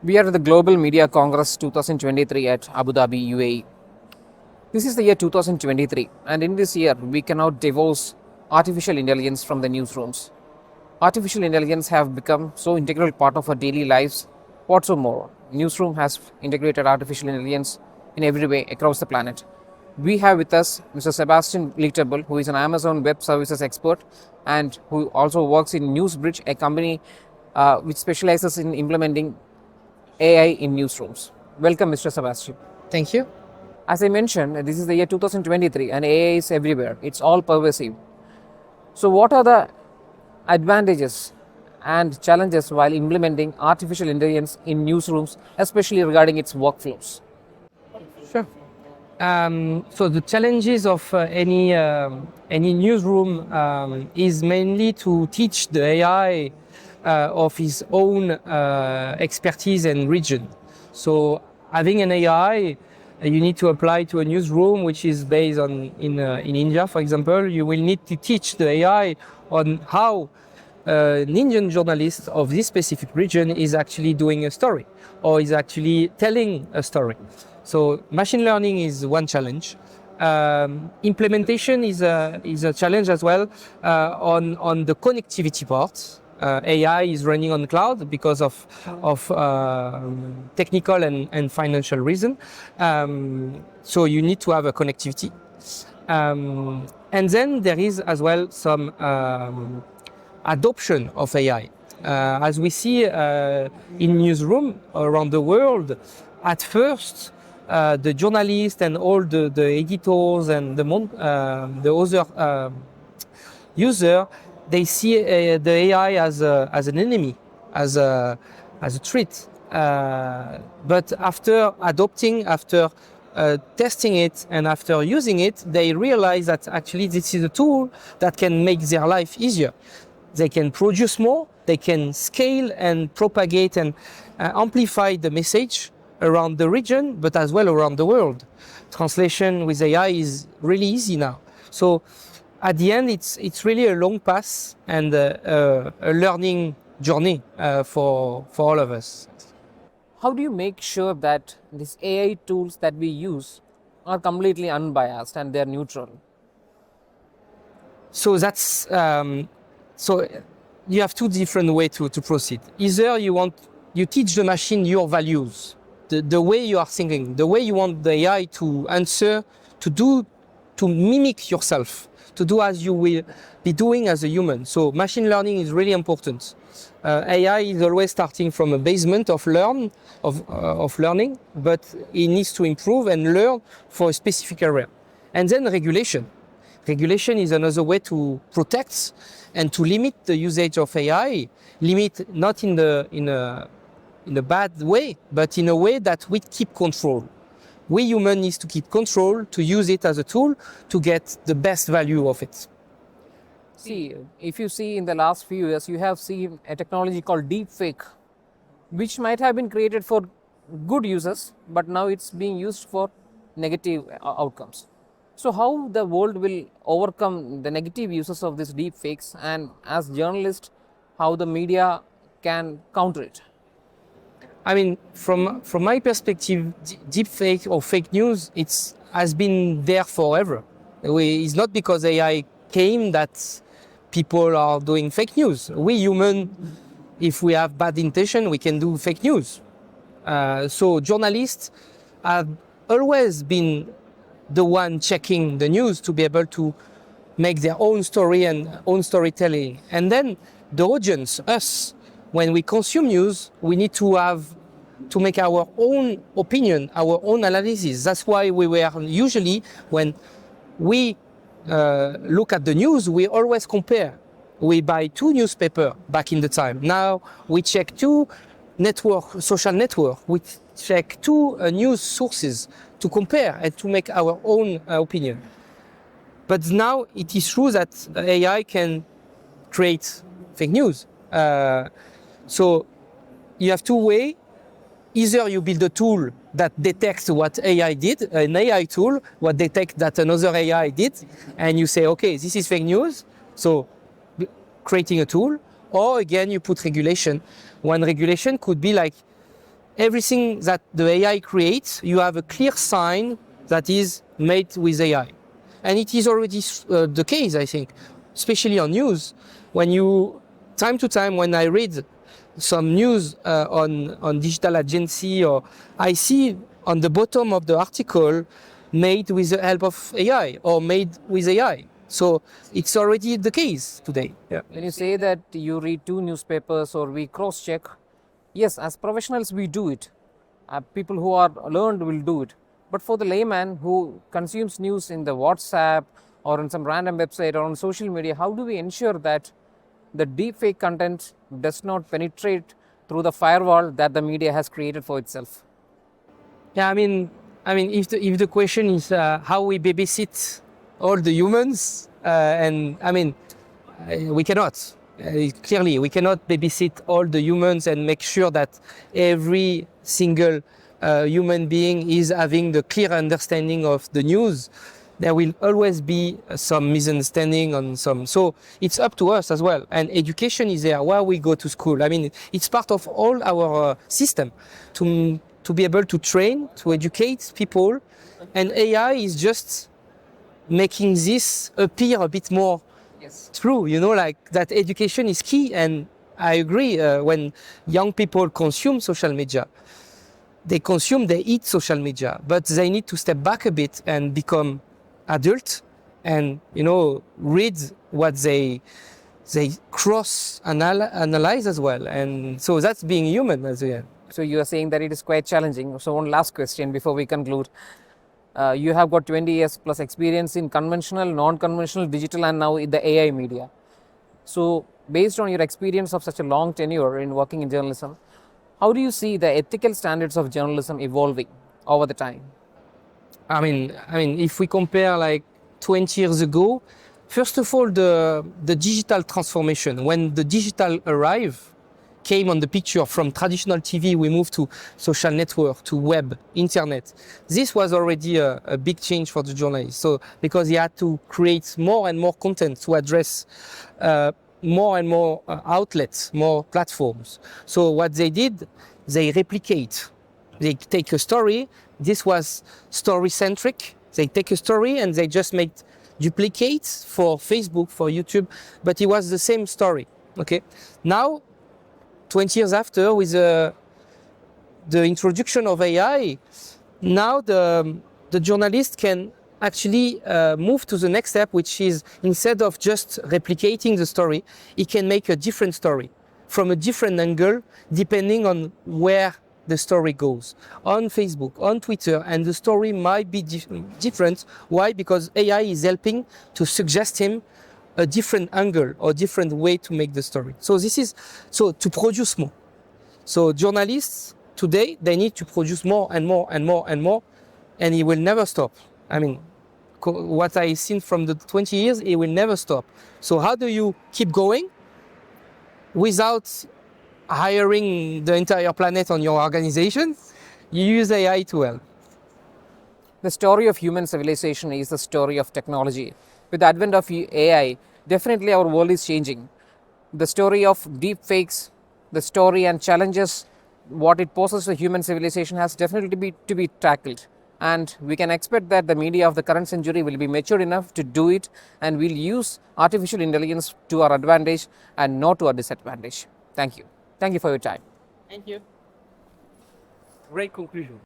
We are at the Global Media Congress 2023 at Abu Dhabi, UAE. This is the year 2023, and in this year, we cannot divorce artificial intelligence from the newsrooms. Artificial intelligence have become so integral part of our daily lives. What's more, newsroom has integrated artificial intelligence in every way across the planet. We have with us Mr. Sébastien, who is an Amazon Web Services expert and who also works in Newsbridge, a company which specializes in implementing AI in newsrooms. Welcome, Mr. Sébastien. Thank you. As I mentioned, this is the year 2023 and AI is everywhere. It's all pervasive. So what are the advantages and challenges while implementing artificial intelligence in newsrooms, especially regarding its workflows? Sure. So the challenges of any newsroom is mainly to teach the AI of his own expertise and region. So having an AI, you need to apply to a newsroom which is based on in India, for example. You will need to teach the AI on how an Indian journalist of this specific region is actually doing a story or is actually telling a story. So machine learning is one challenge. Implementation is a challenge as well on the connectivity part. AI is running on cloud because of technical and financial reason. So you need to have a connectivity. And then there is as well some adoption of AI. As we see in newsroom around the world, at first, the journalists and all the editors and the other user, they see the AI as an enemy, as a threat. But after adopting, after testing it, and after using it, they realize that actually this is a tool that can make their life easier. They can produce more, they can scale and propagate and amplify the message around the region, but as well around the world. Translation with AI is really easy now. So at the end, it's really a long path and a learning journey for all of us. How do you make sure that these AI tools that we use are completely unbiased and they're neutral? So that's so you have two different ways to proceed. Either you teach the machine your values, the way you are thinking, the way you want the AI to answer, to mimic yourself, to do as you will be doing as a human. So machine learning is really important. AI is always starting from a basement of learning, but it needs to improve and learn for a specific area. And then regulation. Regulation is another way to protect and to limit the usage of AI. Limit not in a bad way, but in a way that we keep control. We humans need to keep control, to use it as a tool to get the best value of it. See, if you see in the last few years, you have seen a technology called Deepfake, which might have been created for good users, but now it's being used for negative outcomes. So how the world will overcome the negative uses of these deepfakes, and as journalists, how the media can counter it? I mean, from my perspective, deepfake or fake news, has been there forever. It's not because AI came that people are doing fake news. We humans, if we have bad intention, we can do fake news. So journalists have always been the one checking the news to be able to make their own story and own storytelling. And then the audience, us, when we consume news, we need to make our own opinion, our own analysis. That's why we were usually, when we look at the news, we always compare. We buy 2 newspapers back in the time. Now we check 2 social networks. We check 2 news sources to compare and to make our own opinion. But now it is true that AI can create fake news. So you have 2 ways. Either you build a tool that detects what AI did, an AI tool, what detects that another AI did, and you say, okay, this is fake news, so creating a tool, or again, you put regulation. One regulation could be like, everything that the AI creates, you have a clear sign that is made with AI. And it is already the case, I think, especially on news. When you, time to time, when I read some news on digital agency, or I see on the bottom of the article made with the help of AI or made with AI. So it's already the case today. Yeah. When you say that you read two newspapers or we cross check, yes, as professionals we do it. People who are learned will do it. But for the layman who consumes news in the WhatsApp or on some random website or on social media, how do we ensure that the deepfake content does not penetrate through the firewall that the media has created for itself? Yeah, if the question is how we babysit all the humans, we cannot. Clearly, we cannot babysit all the humans and make sure that every single human being is having the clear understanding of the news. There will always be some misunderstanding on some. So it's up to us as well. And education is there while we go to school. I mean, it's part of all our system to be able to train, to educate people. And AI is just making this appear a bit more true, like that education is key. And I agree, when young people consume social media, they eat social media, but they need to step back a bit and become adult and, read what they analyze as well. And so that's being human as well. So you are saying that it is quite challenging. So one last question before we conclude. You have got 20 years plus experience in conventional, non-conventional, digital, and now in the AI media. So based on your experience of such a long tenure in working in journalism, how do you see the ethical standards of journalism evolving over the time? I mean, if we compare like 20 years ago, first of all, the digital transformation, when the digital arrived, came on the picture from traditional TV, we moved to social network, to web, internet. This was already a big change for the journalist. So because he had to create more and more content to address more and more outlets, more platforms. So what they did, they replicate. They take a story. This was story-centric. They take a story and they just make duplicates for Facebook, for YouTube, but it was the same story. Okay. Now, 20 years after, with the introduction of AI, now the journalist can actually move to the next step, which is instead of just replicating the story, he can make a different story from a different angle, depending on where the story goes. On Facebook, on Twitter, and the story might be different. Why? Because AI is helping to suggest him a different angle or different way to make the story. So this is to produce more. So journalists today, they need to produce more and more and more and more, and it will never stop. I mean, what I've seen from the 20 years, it will never stop. So how do you keep going without hiring the entire planet on your organization? You use AI to help. The story of human civilization is the story of technology. With the advent of AI, definitely our world is changing. The story of deepfakes, the story and challenges, what it poses to human civilization has definitely to be tackled. And we can expect that the media of the current century will be mature enough to do it, and will use artificial intelligence to our advantage and not to our disadvantage. Thank you. Thank you for your time. Thank you. Great conclusion.